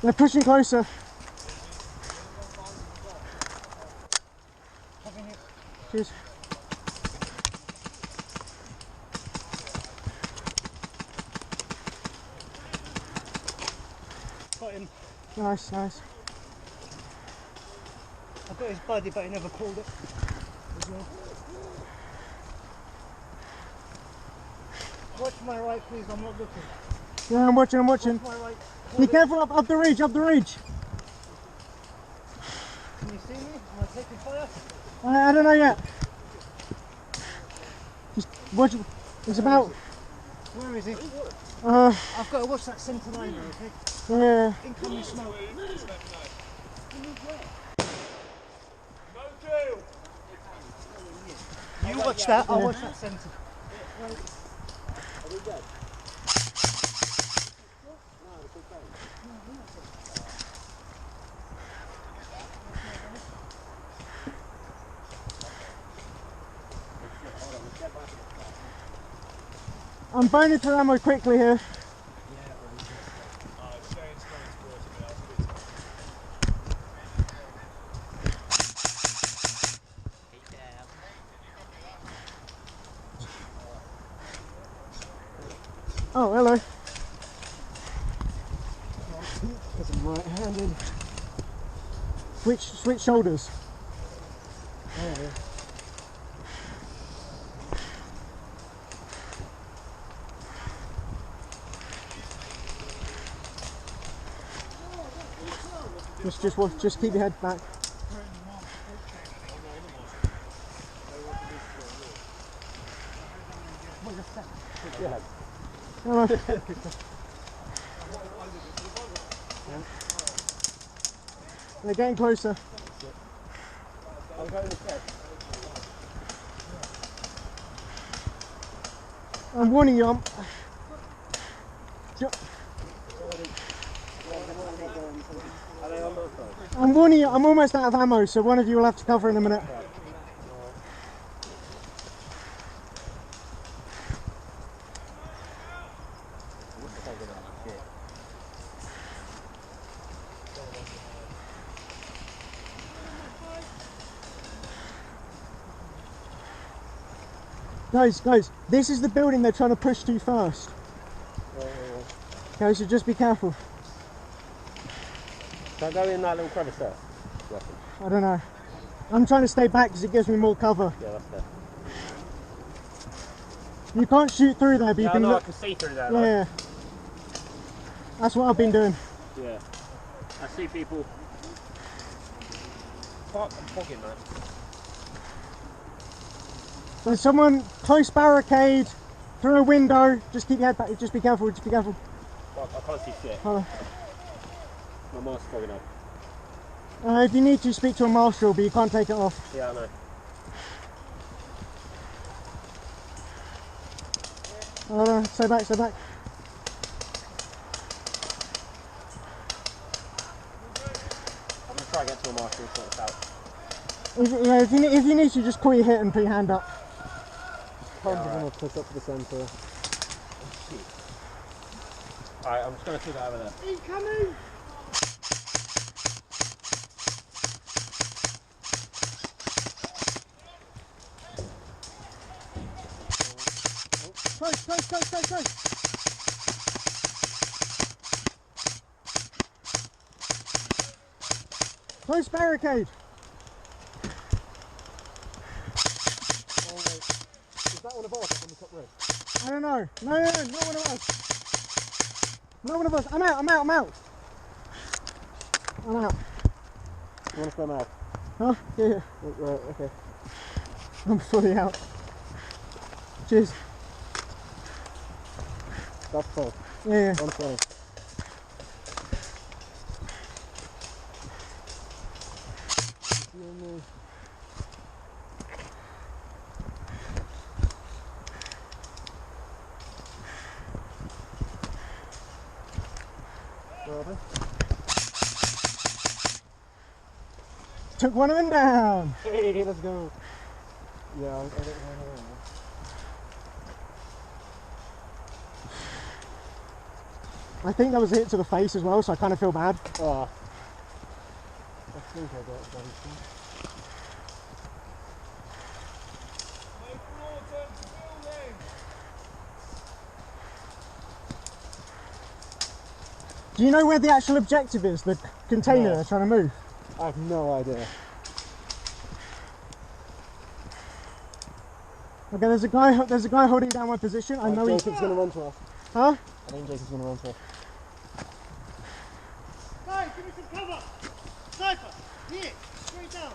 They're pushing closer. Cheers. Got him. Nice, nice. I got his body, but he never pulled it as well. Watch my right, please. I'm not looking. Yeah, I'm watching, I'm watching. Watch my right. Be careful up the ridge, up the ridge. Can you see me? Am I taking fire? I don't know yet. Just watch. It's about. Where is he? I've got to watch that centre line though, okay? Yeah. Incoming smoke. You watch that, I'll watch that centre. I'm burning through ammo quickly here. Oh, hello. Because I'm right-handed. Switch shoulders. Oh, yeah. Just keep your head back. Hello. They're getting closer. I'll go in the check. I'm warning you. I'm warning you. I'm almost out of ammo, so one of you will have to cover in a minute. Guys, this is the building they're trying to push to first. Okay, so just be careful. Can I go in that little crevice there? I don't know. I'm trying to stay back because it gives me more cover. Yeah, that's there. You can't shoot through there, but you can I look. can see through there. Yeah. That's what I've been doing. Yeah. I see people. Fuck, I'm fogging, man. There's someone close barricade through a window. Just keep your head back. Just be careful. Just be careful. Fuck, I can't see shit. Hold My mask's fogging up. on. If you need to, speak to a marshal, but you can't take it off. Yeah, I know. Hold on. Stay back. Stay back. I'm gonna try to get to a marshal and sort this out. If you need to, just call your hit and put your hand up. I'm going to push up to the centre. Alright, I'm just going to see that over there. Incoming! Close. Close barricade. Is that one of ours up on the top red? I don't know. No, not one of us. Not one of us. I'm out. I'm out. You want to swim out? Huh? Yeah. Right, okay. I'm fully out. Cheers. That's full. Yeah. I'm sorry. Took one of them down. Hey, let's go. Yeah, I don't know. I think that was a hit to the face as well, so I kind of feel bad. Oh. I think I got something. Do you know where the actual objective is, the container No. they're trying to move? I have no idea. Okay, there's a guy holding down my position. I know he's... Jacob's gonna run to us. Huh? I think Jacob's gonna run to us. Guys, give me some cover! Sniper! Here! Straight down!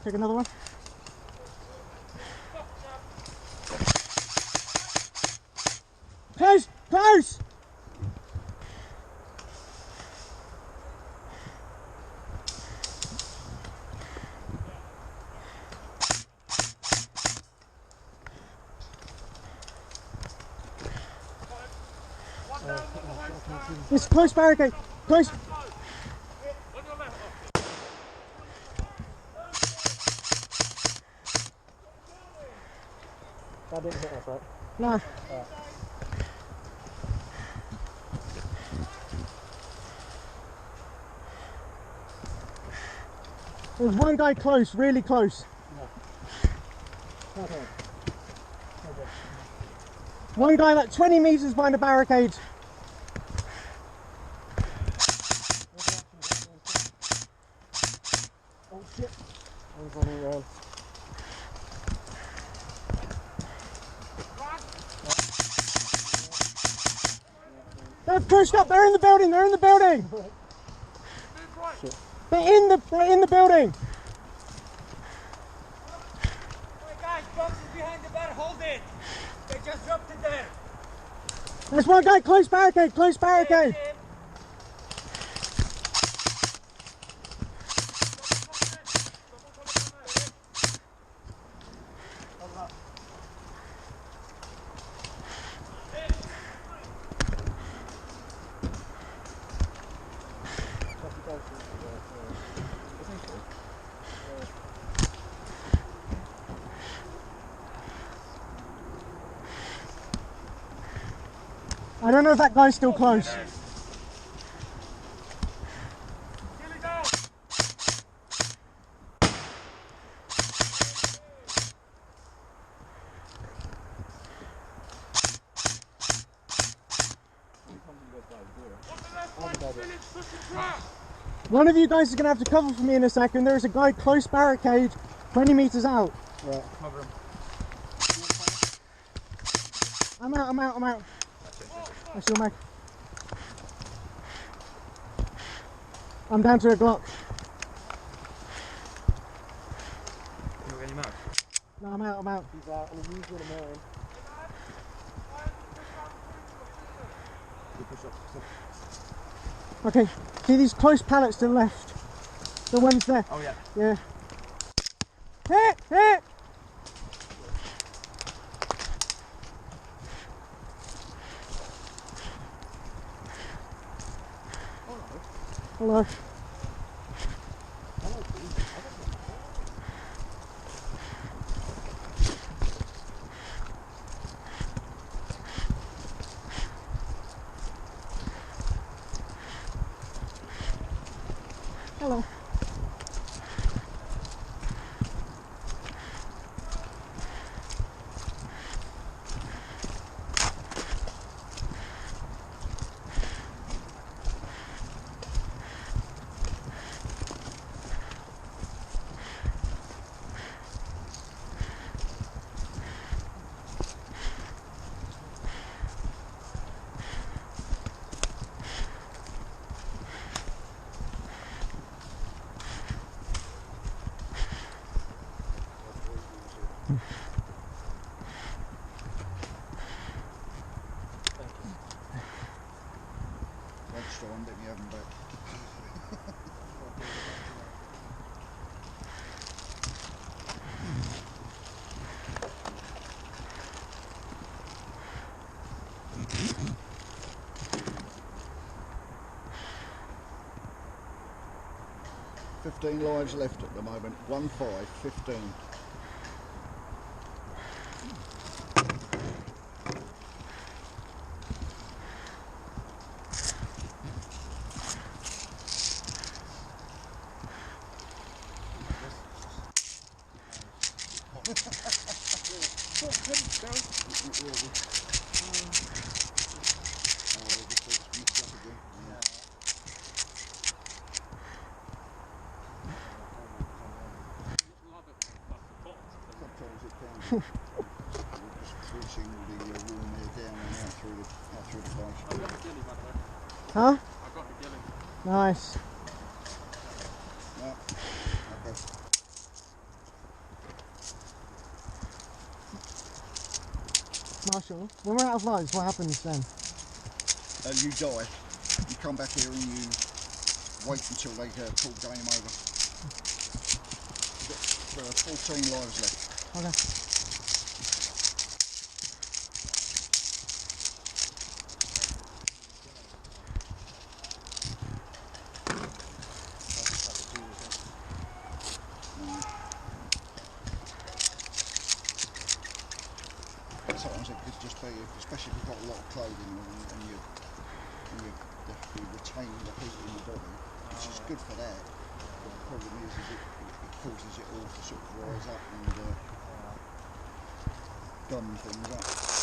Take another one. Close! Close! It's close barricade. Close. That didn't hit us, right? No. There's one guy close, really close. Okay. One guy like 20 metres behind the barricade. Oh shit. One's running around. They've pushed up, they're in the building, they're in the building! Shit. They're in the building! Hey guys, boxes behind the bar, hold it! They just dropped it there! There's one guy, close barricade, close barricade! I don't know if that guy's still close. One of you guys is going to have to cover for me in a second. There's a guy close barricade, 20 metres out. Right. Cover him. I'm out. I still make. I'm down to a Glock. You're getting him out? No, I'm out. He's out and he's using a man. Okay, see these close pallets to the left? The ones there. Oh yeah. Yeah. Hit! Hello. Hello. Extra one, didn't you have him back? 15 lives left at the moment. 1-5, 15. Sometimes it can. We're just forcing the warm air down and out through the place. I've got the gilly, by the way. Huh? I've got the gilly. Nice. No. Okay. Marshall, when we're out of lives, what happens then? You die. You come back here and you wait until they pull game over. There are 14 lives left. Okay. Sometimes it could just be, especially if you've got a lot of clothing on and you're definitely retaining the heat in the body, which is good for that. But the problem is it causes it all to sort of rise up and gum things up.